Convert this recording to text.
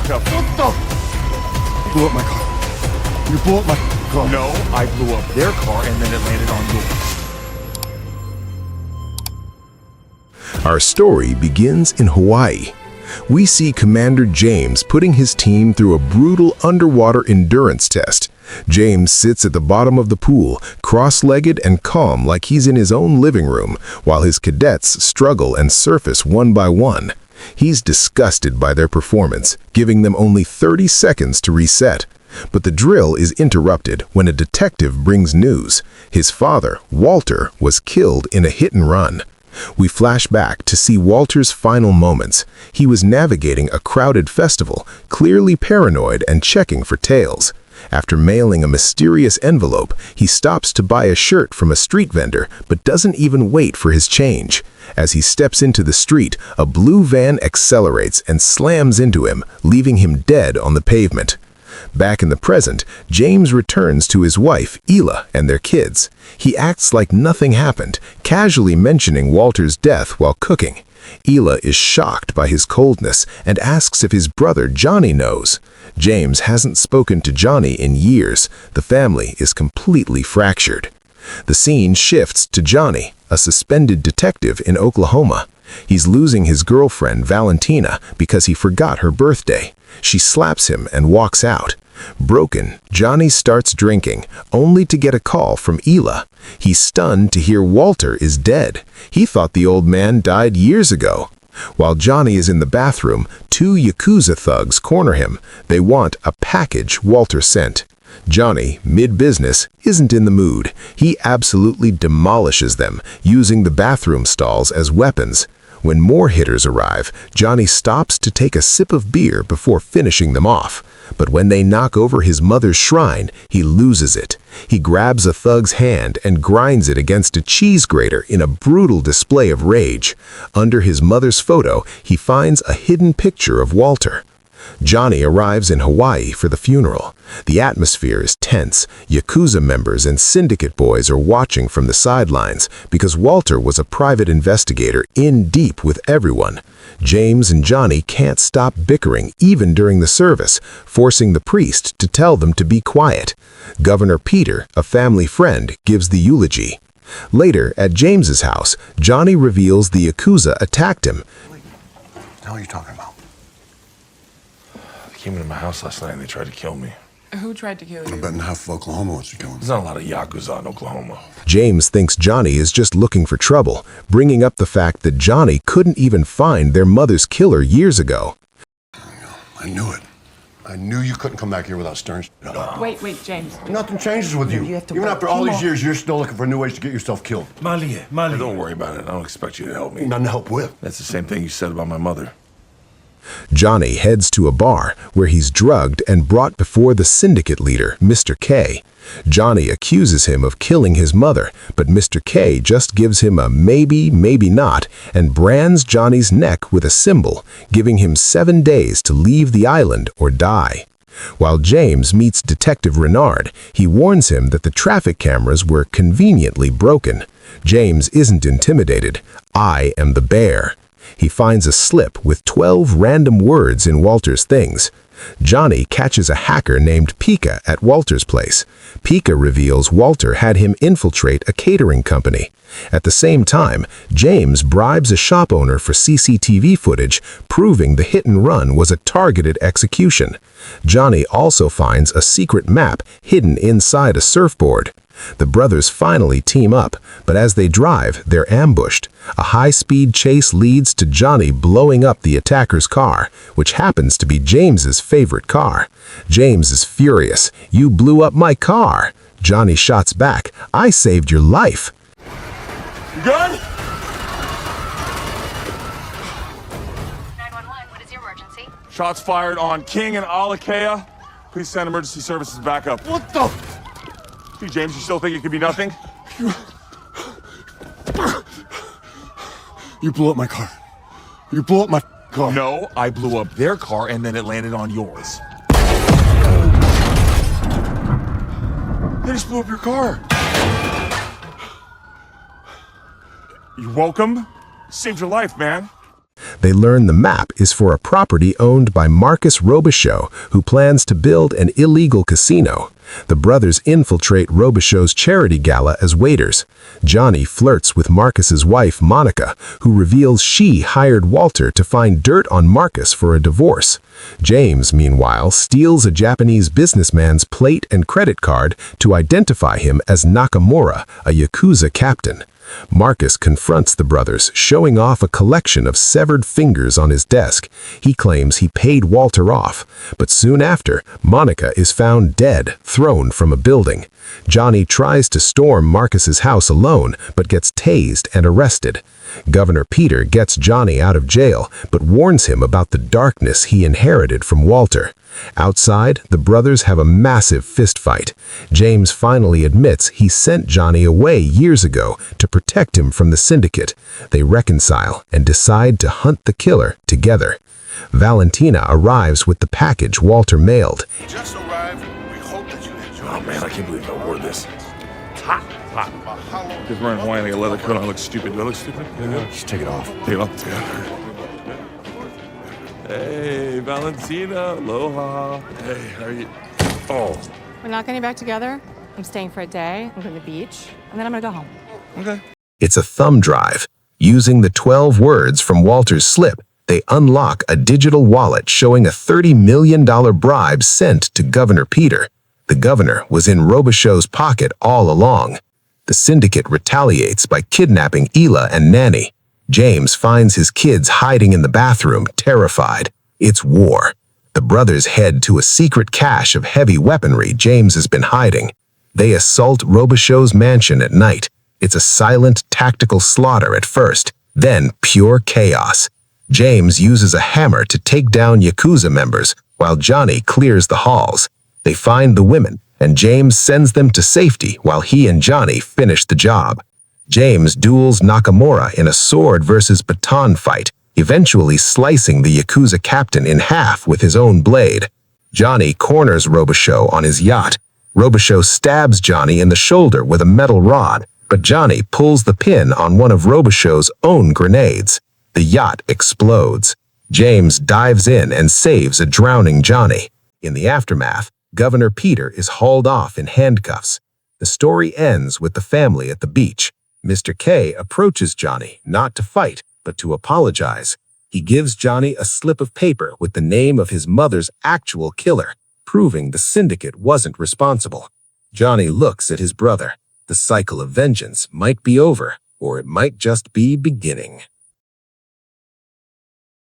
backup. What the? You blew up my car. You blew up my car. No, I blew up their car and then it landed on yours. Our story begins in Hawaii. We see Commander James putting his team through a brutal underwater endurance test. James sits at the bottom of the pool, cross-legged and calm like he's in his own living room, while his cadets struggle and surface one by one. He's disgusted by their performance, giving them only 30 seconds to reset. But the drill is interrupted when a detective brings news. His father, Walter, was killed in a hit-and-run. We flash back to see Walter's final moments. He was navigating a crowded festival, clearly paranoid and checking for tails. After mailing a mysterious envelope, he stops to buy a shirt from a street vendor, but doesn't even wait for his change. As he steps into the street, a blue van accelerates and slams into him, leaving him dead on the pavement. Back in the present, James returns to his wife, Ela, and their kids. He acts like nothing happened, casually mentioning Walter's death while cooking. Ela is shocked by his coldness and asks if his brother Johnny knows. James hasn't spoken to Johnny in years. The family is completely fractured. The scene shifts to Johnny, a suspended detective in Oklahoma. He's losing his girlfriend, Valentina, because he forgot her birthday. She slaps him and walks out. Broken, Johnny starts drinking, only to get a call from Ela. He's stunned to hear Walter is dead. He thought the old man died years ago. While Johnny is in the bathroom, two Yakuza thugs corner him. They want a package Walter sent. Johnny, mid-business, isn't in the mood. He absolutely demolishes them, using the bathroom stalls as weapons. When more hitters arrive, Johnny stops to take a sip of beer before finishing them off. But when they knock over his mother's shrine, he loses it. He grabs a thug's hand and grinds it against a cheese grater in a brutal display of rage. Under his mother's photo, he finds a hidden picture of Walter. Johnny arrives in Hawaii for the funeral. The atmosphere is tense. Yakuza members and syndicate boys are watching from the sidelines because Walter was a private investigator in deep with everyone. James and Johnny can't stop bickering even during the service, forcing the priest to tell them to be quiet. Governor Peter, a family friend, gives the eulogy. Later, at James's house, Johnny reveals the Yakuza attacked him. What the hell are you talking about? They came into my house last night and they tried to kill me. Who tried to kill you? I bet in half of Oklahoma wants to kill him. There's not a lot of Yakuza in Oklahoma. James thinks Johnny is just looking for trouble, bringing up the fact that Johnny couldn't even find their mother's killer years ago. I knew it. I knew you couldn't come back here without stirring shit up. Wait, James. Nothing changes with you. You have to Even wait after all two these more- years, you're still looking for new ways to get yourself killed. Mali. Don't worry about it. I don't expect you to help me. Nothing to help with. That's the same thing you said about my mother. Johnny heads to a bar where he's drugged and brought before the syndicate leader, Mr. K. Johnny accuses him of killing his mother, but Mr. K just gives him a maybe, maybe not, and brands Johnny's neck with a symbol, giving him 7 days to leave the island or die. While James meets Detective Renard, he warns him that the traffic cameras were conveniently broken. James isn't intimidated. I am the bear. He finds a slip with 12 random words in Walter's things. Johnny catches a hacker named Pika at Walter's place. Pika reveals Walter had him infiltrate a catering company. At the same time, James bribes a shop owner for CCTV footage, proving the hit-and-run was a targeted execution. Johnny also finds a secret map hidden inside a surfboard. The brothers finally team up, but as they drive, they're ambushed. A high-speed chase leads to Johnny blowing up the attacker's car, which happens to be James's favorite car. James is furious. "You blew up my car." Johnny shots back, "I saved your life." You good? 911, what is your emergency? Shots fired on King and Alakea. Please send emergency services back up. What the? Gee, James, you still think it could be nothing? You blew up my car. You blew up my car. No, I blew up their car and then it landed on yours. They just blew up your car. You're welcome. Saved your life, man. They learn the map is for a property owned by Marcus Robichaux, who plans to build an illegal casino. The brothers infiltrate Robichaux's charity gala as waiters. Johnny flirts with Marcus's wife, Monica, who reveals she hired Walter to find dirt on Marcus for a divorce. James, meanwhile, steals a Japanese businessman's plate and credit card to identify him as Nakamura, a Yakuza captain. Marcus confronts the brothers, showing off a collection of severed fingers on his desk. He claims he paid Walter off, but soon after, Monica is found dead, thrown from a building. Johnny tries to storm Marcus's house alone, but gets tased and arrested. Governor Peter gets Johnny out of jail, but warns him about the darkness he inherited from Walter. Outside, the brothers have a massive fistfight. James finally admits he sent Johnny away years ago to protect him from the syndicate. They reconcile and decide to hunt the killer together. Valentina arrives with the package Walter mailed. Just arrived. We hope that you enjoy. Oh man, I can't believe I wore this. It's hot. Just wearing Hawaiian like a leather coat. I look stupid. Do I look stupid? Just take it off. Take it off. Hey, Valentina. Aloha. Hey, how are you? Oh. We're not getting back together. I'm staying for a day. I'm going to the beach. And then I'm going to go home. Okay. It's a thumb drive. Using the 12 words from Walter's slip, they unlock a digital wallet showing a $30 million bribe sent to Governor Peter. The governor was in Robichaux's pocket all along. The syndicate retaliates by kidnapping Ela and Nanny. James finds his kids hiding in the bathroom, terrified. It's war. The brothers head to a secret cache of heavy weaponry James has been hiding. They assault Robichaux's mansion at night. It's a silent, tactical slaughter at first, then pure chaos. James uses a hammer to take down Yakuza members, while Johnny clears the halls. They find the women, and James sends them to safety while he and Johnny finish the job. James duels Nakamura in a sword versus baton fight, eventually slicing the Yakuza captain in half with his own blade. Johnny corners Robichaux on his yacht. Robichaux stabs Johnny in the shoulder with a metal rod, but Johnny pulls the pin on one of Robichaux's own grenades. The yacht explodes. James dives in and saves a drowning Johnny. In the aftermath, Governor Peter is hauled off in handcuffs. The story ends with the family at the beach. Mr. K approaches Johnny, not to fight, but to apologize. He gives Johnny a slip of paper with the name of his mother's actual killer, proving the syndicate wasn't responsible. Johnny looks at his brother. The cycle of vengeance might be over, or it might just be beginning.